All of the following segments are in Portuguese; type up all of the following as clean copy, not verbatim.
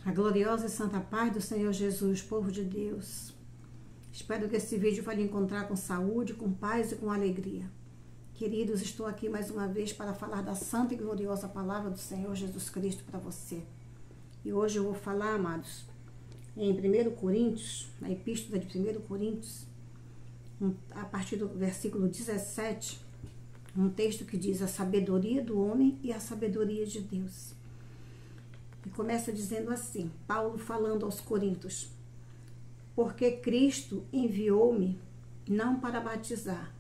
A gloriosa e santa paz do Senhor Jesus, povo de Deus. Espero que esse vídeo vai lhe encontrar com saúde, com paz e com alegria. Queridos, estou aqui mais uma vez para falar da santa e gloriosa palavra do Senhor Jesus Cristo para você. E hoje eu vou falar, amados, em 1 Coríntios, na epístola de 1 Coríntios, a partir do versículo 17, um texto que diz a sabedoria do homem e a sabedoria de Deus. E começa dizendo assim, Paulo falando aos Coríntios: porque Cristo enviou-me não para batizar,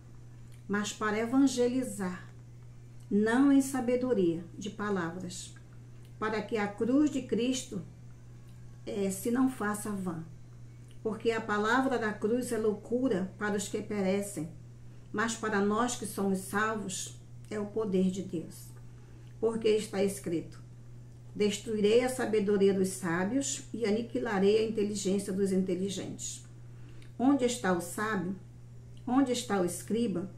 mas para evangelizar, não em sabedoria de palavras, para que a cruz de Cristo se não faça vã. Porque a palavra da cruz é loucura para os que perecem, mas para nós que somos salvos é o poder de Deus. Porque está escrito: destruirei a sabedoria dos sábios e aniquilarei a inteligência dos inteligentes. Onde está o sábio? Onde está o escriba?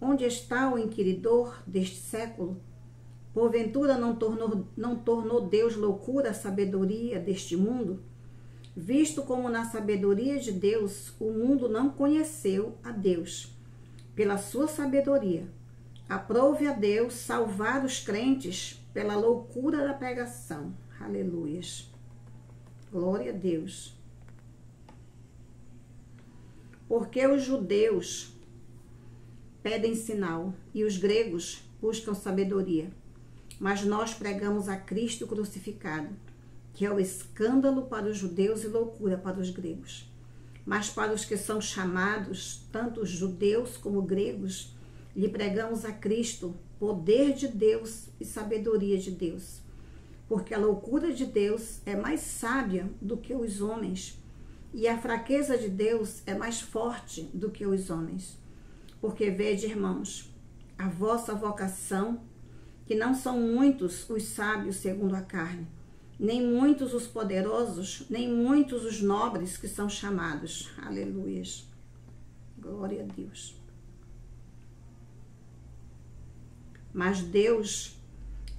Onde está o inquiridor deste século? Porventura não tornou Deus loucura a sabedoria deste mundo? Visto como na sabedoria de Deus o mundo não conheceu a Deus. Pela sua sabedoria, aprove a Deus salvar os crentes pela loucura da pregação. Aleluias. Glória a Deus. Porque os judeus pedem sinal e os gregos buscam sabedoria. Mas nós pregamos a Cristo crucificado, que é o escândalo para os judeus e loucura para os gregos. Mas para os que são chamados, tanto os judeus como gregos, lhe pregamos a Cristo, poder de Deus e sabedoria de Deus. Porque a loucura de Deus é mais sábia do que os homens, e a fraqueza de Deus é mais forte do que os homens. Porque vede, irmãos, a vossa vocação, que não são muitos os sábios segundo a carne, nem muitos os poderosos, nem muitos os nobres que são chamados. Aleluias. Glória a Deus. Mas Deus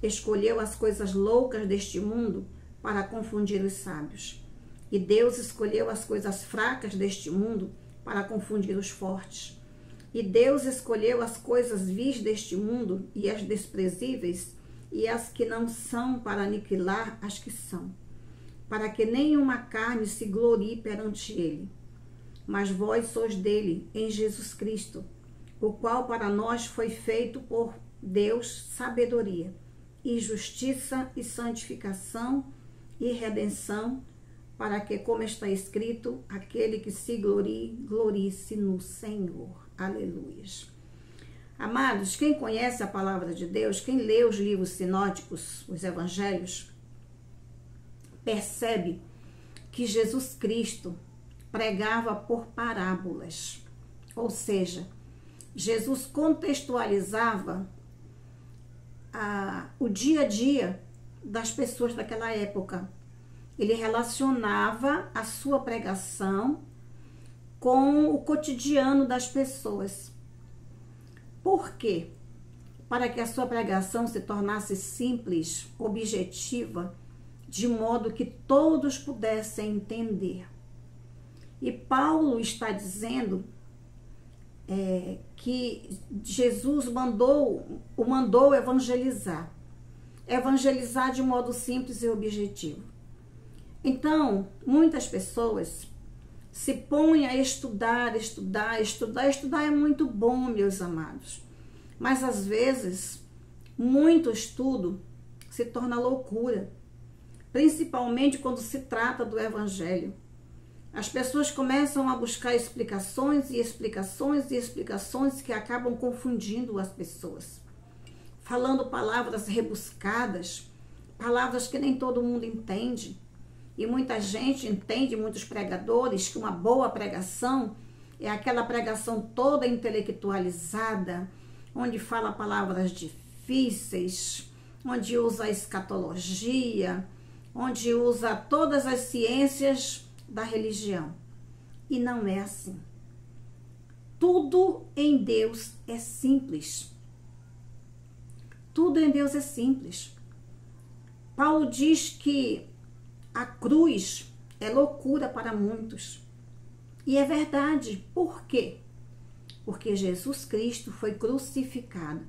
escolheu as coisas loucas deste mundo para confundir os sábios. E Deus escolheu as coisas fracas deste mundo para confundir os fortes. E Deus escolheu as coisas vis deste mundo e as desprezíveis e as que não são para aniquilar as que são, para que nenhuma carne se glorie perante ele. Mas vós sois dele, em Jesus Cristo, o qual para nós foi feito por Deus sabedoria, e justiça, e santificação, e redenção, para que, como está escrito, aquele que se glorie, glorie-se no Senhor. Aleluia. Amados, quem conhece a palavra de Deus, quem lê os livros sinóticos, os evangelhos, percebe que Jesus Cristo pregava por parábolas. Ou seja, Jesus contextualizava o dia a dia das pessoas daquela época. Ele relacionava a sua pregação com o cotidiano das pessoas. Por quê? Para que a sua pregação se tornasse simples, objetiva, de modo que todos pudessem entender. E Paulo está dizendo que Jesus o mandou evangelizar. Evangelizar de modo simples e objetivo. Então, muitas pessoas se põem a estudar. Estudar é muito bom, meus amados. Mas, às vezes, muito estudo se torna loucura. Principalmente quando se trata do evangelho. As pessoas começam a buscar explicações e explicações e explicações que acabam confundindo as pessoas. Falando palavras rebuscadas, palavras que nem todo mundo entende. E muita gente entende, muitos pregadores, que uma boa pregação é aquela pregação toda intelectualizada, onde fala palavras difíceis, onde usa a escatologia, onde usa todas as ciências da religião. E não é assim. Tudo em Deus é simples. Tudo em Deus é simples. Paulo diz que a cruz é loucura para muitos. E é verdade. Por quê? Porque Jesus Cristo foi crucificado.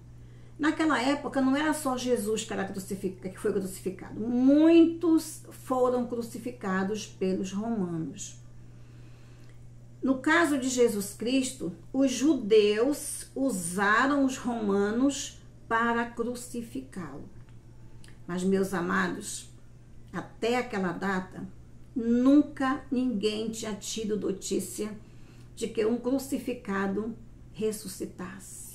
Naquela época não era só Jesus que foi crucificado. Muitos foram crucificados pelos romanos. No caso de Jesus Cristo, os judeus usaram os romanos para crucificá-lo. Mas, meus amados, até aquela data, nunca ninguém tinha tido notícia de que um crucificado ressuscitasse.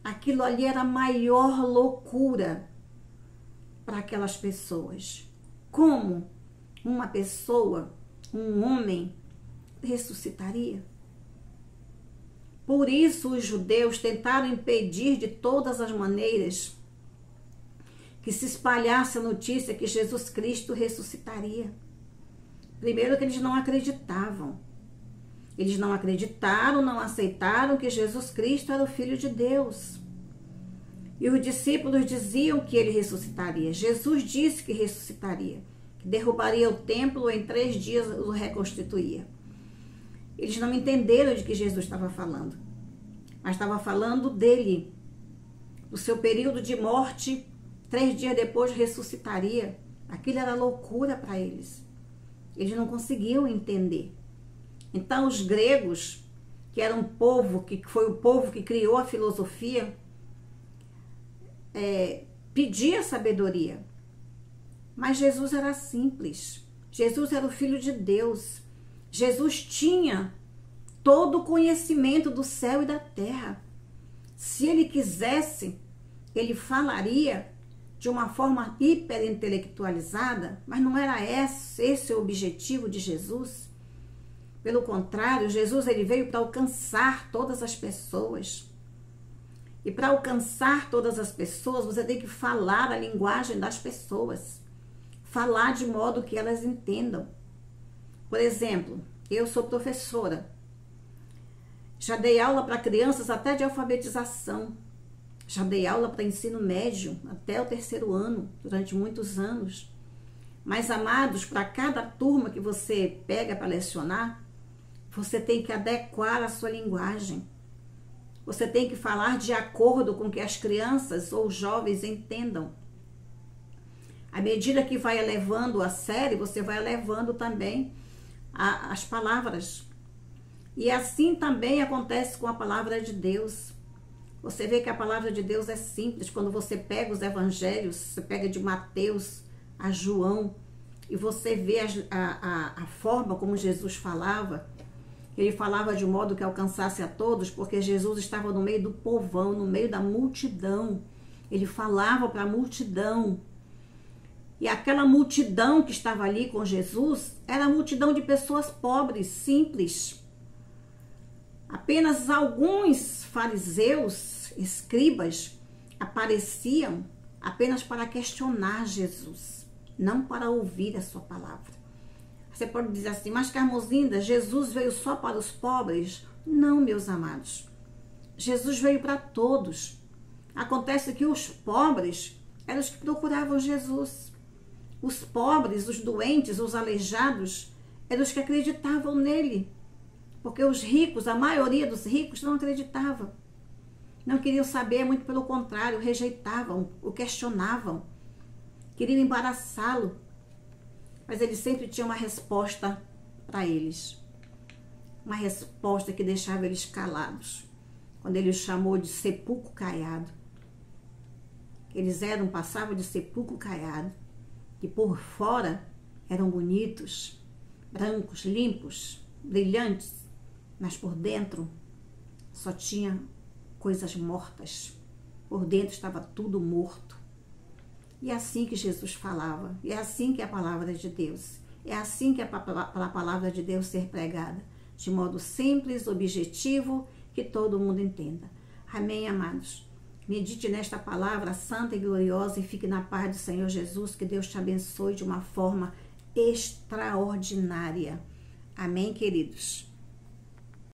Aquilo ali era a maior loucura para aquelas pessoas. Como uma pessoa, um homem, ressuscitaria? Por isso os judeus tentaram impedir de todas as maneiras que se espalhasse a notícia que Jesus Cristo ressuscitaria. Primeiro que eles não acreditavam. Eles não acreditaram, não aceitaram que Jesus Cristo era o Filho de Deus. E os discípulos diziam que ele ressuscitaria. Jesus disse que ressuscitaria, que derrubaria o templo e em 3 dias o reconstituía. Eles não entenderam de que Jesus estava falando, mas estava falando dele. O seu período de morte, 3 dias depois ressuscitaria. Aquilo era loucura para eles. Eles não conseguiam entender. Então os gregos, que era um povo, que foi o povo que criou a filosofia, pedia sabedoria. Mas Jesus era simples. Jesus era o Filho de Deus. Jesus tinha todo o conhecimento do céu e da terra. Se ele quisesse, ele falaria de uma forma hiperintelectualizada, mas não era esse o objetivo de Jesus. Pelo contrário, Jesus ele veio para alcançar todas as pessoas. E para alcançar todas as pessoas, você tem que falar a linguagem das pessoas. Falar de modo que elas entendam. Por exemplo, eu sou professora. Já dei aula para crianças até de alfabetização. Já dei aula para ensino médio até o 3º ano, durante muitos anos. Mas, amados, para cada turma que você pega para lecionar, você tem que adequar a sua linguagem. Você tem que falar de acordo com o que as crianças ou jovens entendam. À medida que vai elevando a série, você vai elevando também as palavras. E assim também acontece com a palavra de Deus. Você vê que a palavra de Deus é simples. Quando você pega os evangelhos, você pega de Mateus a João, e você vê a forma como Jesus falava. Ele falava de modo que alcançasse a todos, porque Jesus estava no meio do povão, no meio da multidão. Ele falava para a multidão. E aquela multidão que estava ali com Jesus era a multidão de pessoas pobres, simples. Apenas alguns fariseus, escribas, apareciam apenas para questionar Jesus, não para ouvir a sua palavra. Você pode dizer assim, mas Carmozinda, Jesus veio só para os pobres? Não, meus amados. Jesus veio para todos. Acontece que os pobres eram os que procuravam Jesus. Os pobres, os doentes, os aleijados, eram os que acreditavam nele. Porque os ricos, a maioria dos ricos não acreditavam. Não queriam saber, muito pelo contrário, rejeitavam, o questionavam. Queriam embaraçá-lo. Mas ele sempre tinha uma resposta para eles. Uma resposta que deixava eles calados. Quando ele os chamou de sepulcro caiado. Eles passavam de sepulcro caiado. Que por fora eram bonitos, brancos, limpos, brilhantes. Mas por dentro só tinha coisas mortas. Por dentro estava tudo morto. E é assim que Jesus falava. E é assim que é a palavra de Deus. É assim que é para a palavra de Deus ser pregada. De modo simples, objetivo, que todo mundo entenda. Amém, amados? Medite nesta palavra santa e gloriosa e fique na paz do Senhor Jesus. Que Deus te abençoe de uma forma extraordinária. Amém, queridos?